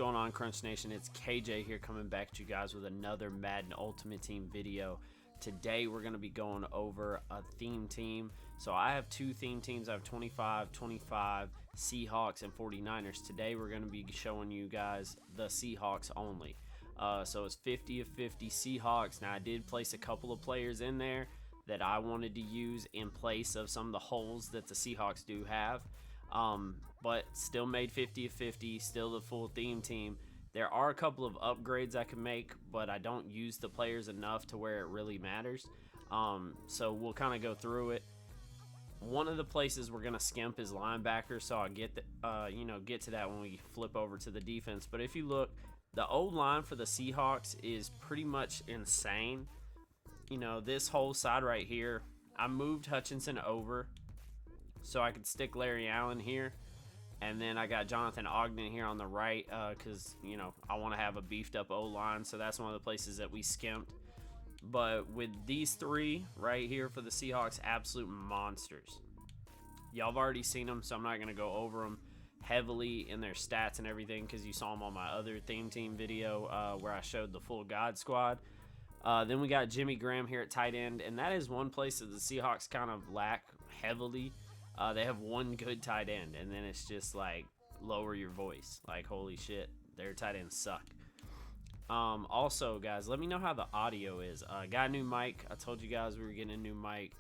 going on, Crunch Nation? It's KJ here, coming back to you guys with another Madden Ultimate Team video. Today we're going to be going over a theme team. So I have two theme teams. I have 25, Seahawks, and 49ers. Today we're going to be showing you guys the Seahawks only. So it's 50 of 50 Seahawks. Now I did place a couple of players in there that I wanted to use in place of some of the holes that the Seahawks do have. But still made 50 of 50, still the full theme team. There are a couple of upgrades I can make, but I don't use the players enough to where it really matters. So we'll kind of go through it. One of the places we're gonna skimp is linebacker, so I'll get get to that when we flip over to the defense. But if you look, the old line for the Seahawks is pretty much insane. You know, this whole side right here, I moved Hutchinson over so I could stick Larry Allen here, and then I got Jonathan Ogden here on the right because, you know, I want to have a beefed up O-line, so that's one of the places that we skimped. But with these three right here for the Seahawks, absolute monsters. Y'all have already seen them, so I'm not going to go over them heavily in their stats and everything because you saw them on my other theme team video where I showed the full God squad. Then we got Jimmy Graham here at tight end, and that is one place that the Seahawks kind of lack heavily. They have one good tight end, and then it's just like lower your voice. Like, holy shit, their tight ends suck. Also, guys, let me know how the audio is. Got a new mic. I told you guys we were getting a new mic,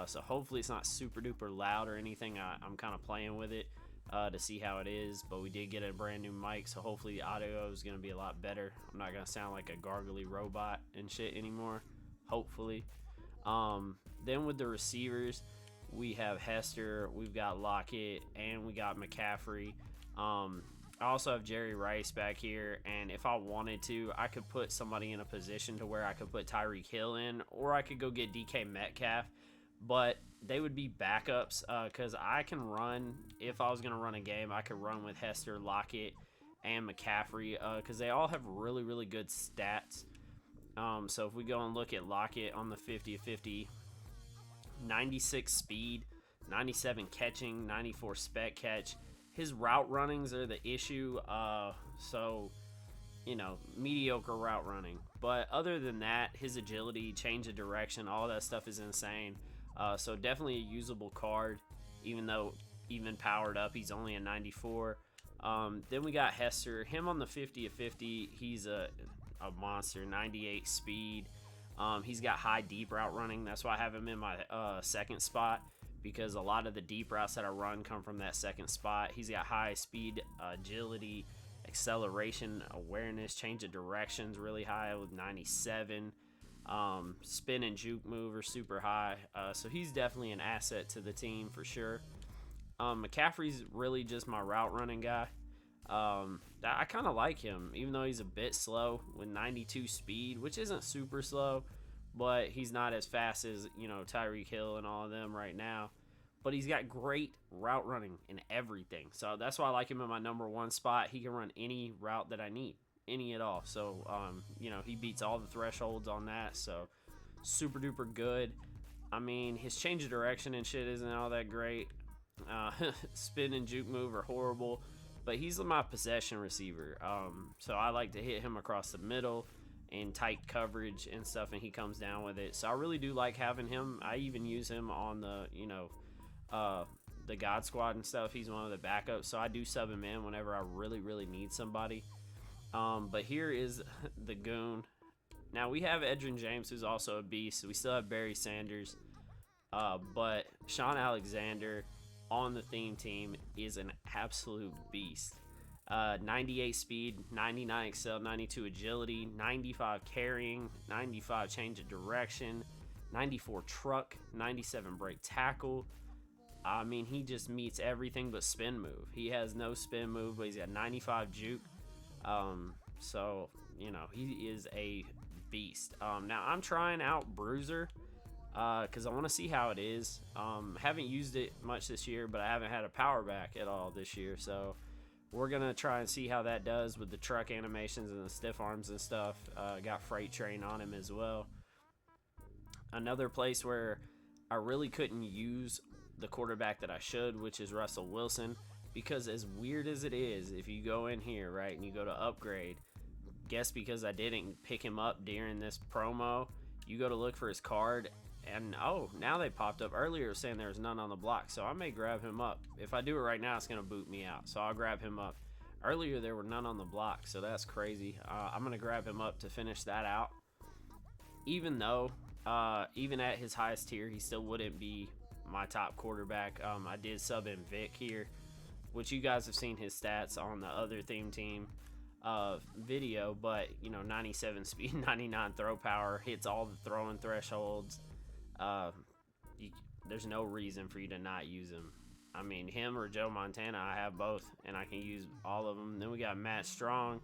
so hopefully it's not super duper loud or anything. I'm kind of playing with it to see how it is, but we did get a brand new mic, so hopefully the audio is going to be a lot better. I'm not going to sound like a gargly robot and shit anymore, hopefully. Then with the receivers, we have Hester, we've got Lockett, and we got McCaffrey. I also have Jerry Rice back here, and if I wanted to, I could put somebody in a position to where I could put Tyreek Hill in, or I could go get DK Metcalf, but they would be backups because I can run. If I was going to run a game, I could run with Hester, Lockett, and McCaffrey because they all have really, really good stats. So if we go and look at Lockett on the 50 of 50, 96 speed, 97 catching, 94 spec catch. His route runnings are the issue, so, you know, mediocre route running. But other than that, his agility, change of direction, all that stuff is insane. So definitely a usable card, even though even powered up, he's only a 94. Then we got Hester. Him on the 50 of 50, he's a monster, 98 speed. He's got high deep route running. That's why I have him in my second spot, because a lot of the deep routes that I run come from that second spot. He's got high speed, agility, acceleration, awareness, change of directions really high with 97. Spin and juke move are super high. So he's definitely an asset to the team for sure. McCaffrey's really just my route running guy. I kind of like him, even though he's a bit slow with 92 speed, which isn't super slow, but he's not as fast as, you know, Tyreek Hill and all of them right now. But he's got great route running and everything. So that's why I like him in my number one spot. He can run any route that I need, any at all. So, you know, he beats all the thresholds on that. So super duper good. I mean, his change of direction and shit isn't all that great. Spin and juke move are horrible. But he's my possession receiver, so I like to hit him across the middle in tight coverage and stuff, and he comes down with it. So I really do like having him. I even use him on the, you know, the God Squad and stuff. He's one of the backups, so I do sub him in whenever I really, really need somebody. But here is the goon. Now we have Edgerrin James, who's also a beast. We still have Barry Sanders, but Sean Alexander on the theme team is an absolute beast. 98 speed, 99 excel, 92 agility, 95 carrying, 95 change of direction, 94 truck, 97 break tackle. I mean, he just meets everything but spin move. He has no spin move, but he's got 95 juke. So, you know, he is a beast. Now I'm trying out Bruiser because I want to see how it is. Haven't used it much this year, but I haven't had a power back at all this year, so we're gonna try and see how that does with the truck animations and the stiff arms and stuff. Got Freight Train on him as well. Another place where I really couldn't use the quarterback that I should, which is Russell Wilson, because as weird as it is, if you go in here, right, and you go to upgrade, guess because I didn't pick him up during this promo, you go to look for his card, and oh, now they popped up. Earlier saying there was none on the block, so I may grab him up. If I do it right now, it's going to boot me out, so I'll grab him up. Earlier there were none on the block, so that's crazy. I'm going to grab him up to finish that out. Even though, even at his highest tier, he still wouldn't be my top quarterback. I did sub in Vic here, which you guys have seen his stats on the other theme team video, but you know, 97 speed, 99 throw power, hits all the throwing thresholds. There's no reason for you to not use him. I mean, him or Joe Montana, I have both, and I can use all of them. Then we got Matt Strong,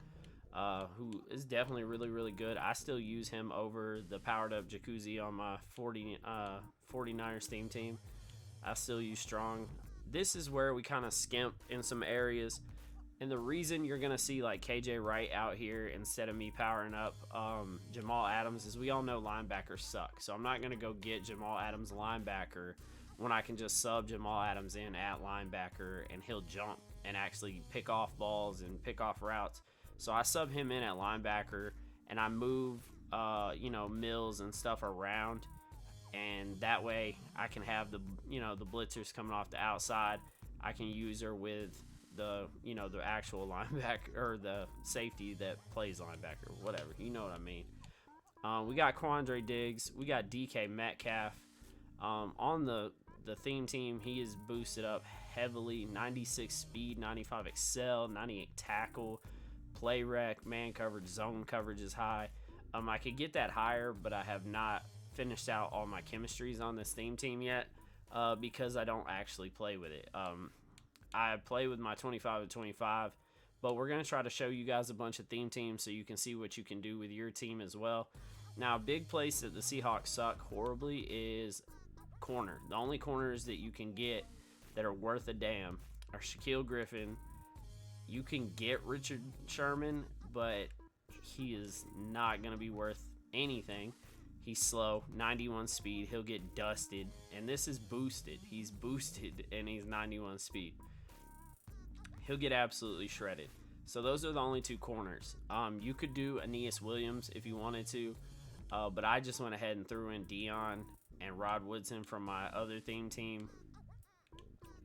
who is definitely really, really good. I still use him over the powered up Jacuzzi on my 49ers theme team. I still use Strong. This is where we kind of skimp in some areas. And the reason you're going to see like KJ Wright out here instead of me powering up Jamal Adams is we all know linebackers suck. So I'm not going to go get Jamal Adams linebacker when I can just sub Jamal Adams in at linebacker and he'll jump and actually pick off balls and pick off routes. So I sub him in at linebacker and I move, you know, Mills and stuff around. And that way I can have the, you know, the blitzers coming off the outside. I can use her with the, you know, the actual linebacker or the safety that plays linebacker, whatever, you know what I mean. We got Quandre Diggs, we got DK Metcalf. On the theme team, he is boosted up heavily. 96 speed, 95 excel, 98 tackle, play rec, man coverage, zone coverage is high. I could get that higher, but I have not finished out all my chemistries on this theme team yet because I don't actually play with it. I play with my 25 and 25, but we're going to try to show you guys a bunch of theme teams so you can see what you can do with your team as well. Now, a big place that the Seahawks suck horribly is corner. The only corners that you can get that are worth a damn are Shaquille Griffin. You can get Richard Sherman, but he is not going to be worth anything. He's slow, 91 speed. He'll get dusted, and this is boosted. He's boosted, and he's 91 speed. He'll get absolutely shredded. So those are the only two corners. You could do Aeneas Williams if you wanted to, but I just went ahead and threw in Dion and Rod Woodson from my other theme team,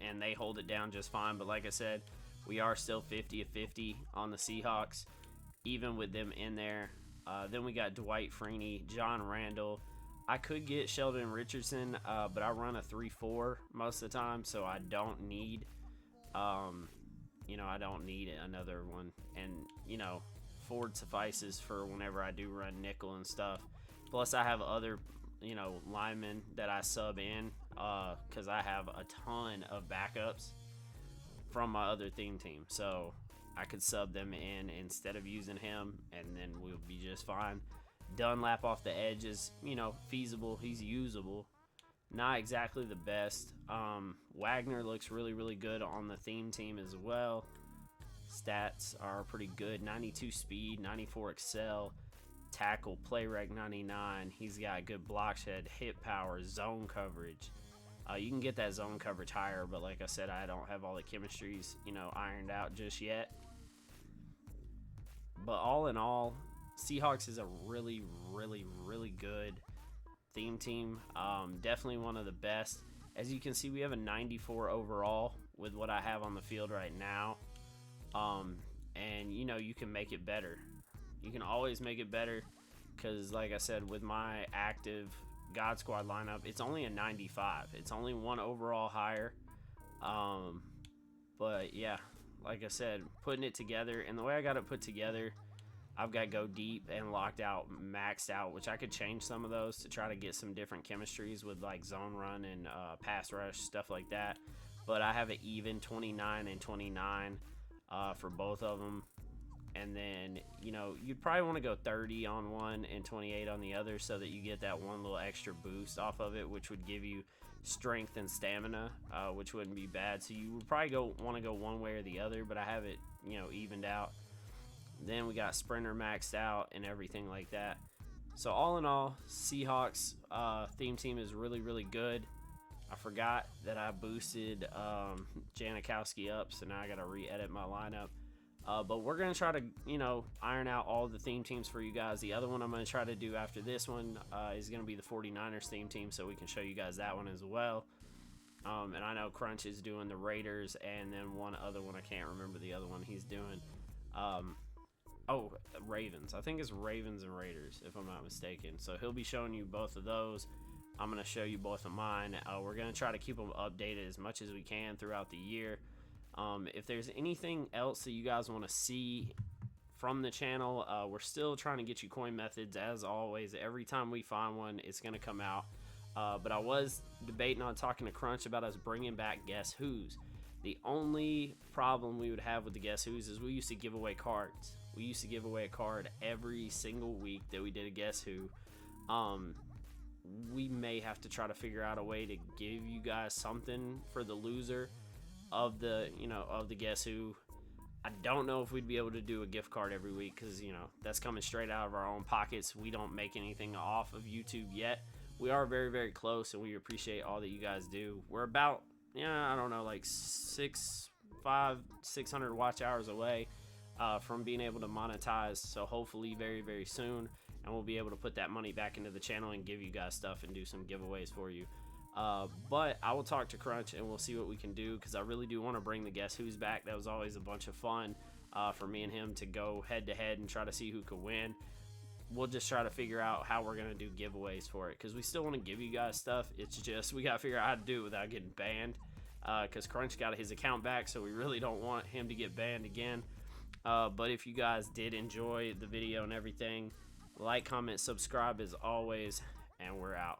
and they hold it down just fine. But like I said, we are still 50-50 on the Seahawks, even with them in there. Then we got Dwight Freeney, John Randall. I could get Sheldon Richardson, but I run a 3-4 most of the time, so I don't need, I don't need another one. And, Ford suffices for whenever I do run nickel and stuff. Plus, I have other, linemen that I sub in because I have a ton of backups from my other theme team. So I could sub them in instead of using him, and then we'll be just fine. Dunlap off the edge is, feasible. He's usable. Not exactly the best. Wagner looks really, really good on the theme team as well. Stats are pretty good. 92 speed, 94 excel, tackle, play rec 99. He's got good block shed, hit power, zone coverage. You can get that zone coverage higher, but like I said, I don't have all the chemistries, ironed out just yet. But all in all, Seahawks is a really, really, really good theme team. Definitely one of the best. As you can see, we have a 94 overall with what I have on the field right now. And you can make it better. You can always make it better because, like I said, with my active God Squad lineup, it's only a 95. It's only one overall higher. But yeah, like I said, putting it together, and the way I got it put together, I've got go deep and locked out, maxed out, which I could change some of those to try to get some different chemistries with like zone run and pass rush, stuff like that. But I have an even 29 and 29 for both of them. And then, you'd probably want to go 30 on one and 28 on the other so that you get that one little extra boost off of it, which would give you strength and stamina, which wouldn't be bad. So you would probably want to go one way or the other, but I have it, evened out. Then we got Sprinter maxed out and everything like that. So all in all, Seahawks theme team is really, really good. I forgot that I boosted Janikowski up, so now I gotta re-edit my lineup. But we're gonna try to, iron out all the theme teams for you guys. The other one I'm gonna try to do after this one is gonna be the 49ers theme team, so we can show you guys that one as well. And I know Crunch is doing the Raiders, and then one other one, I can't remember the other one he's doing. Ravens. I think it's Ravens and Raiders, if I'm not mistaken. So he'll be showing you both of those. I'm going to show you both of mine. We're going to try to keep them updated as much as we can throughout the year. If there's anything else that you guys want to see from the channel, we're still trying to get you coin methods, as always. Every time we find one, it's going to come out. But I was debating on talking to Crunch about us bringing back Guess Who's. The only problem we would have with the Guess Who's is we used to give away cards. We used to give away a card every single week that we did a Guess Who. We may have to try to figure out a way to give you guys something for the loser of the Guess Who. I don't know if we'd be able to do a gift card every week, because that's coming straight out of our own pockets. We don't make anything off of YouTube yet. We are very, very close, and we appreciate all that you guys do. We're about, I don't know, like 600 watch hours away from being able to monetize. So hopefully very, very soon, and we'll be able to put that money back into the channel and give you guys stuff and do some giveaways for you. But I will talk to Crunch and we'll see what we can do, because I really do want to bring the Guess Who's back. That was always a bunch of fun for me and him to go head to head and try to see who could win. We'll just try to figure out how we're going to do giveaways for it, because we still want to give you guys stuff. It's just we got to figure out how to do it without getting banned, because Crunch got his account back, so we really don't want him to get banned again. But if you guys did enjoy the video and everything, like, comment, subscribe as always, and we're out.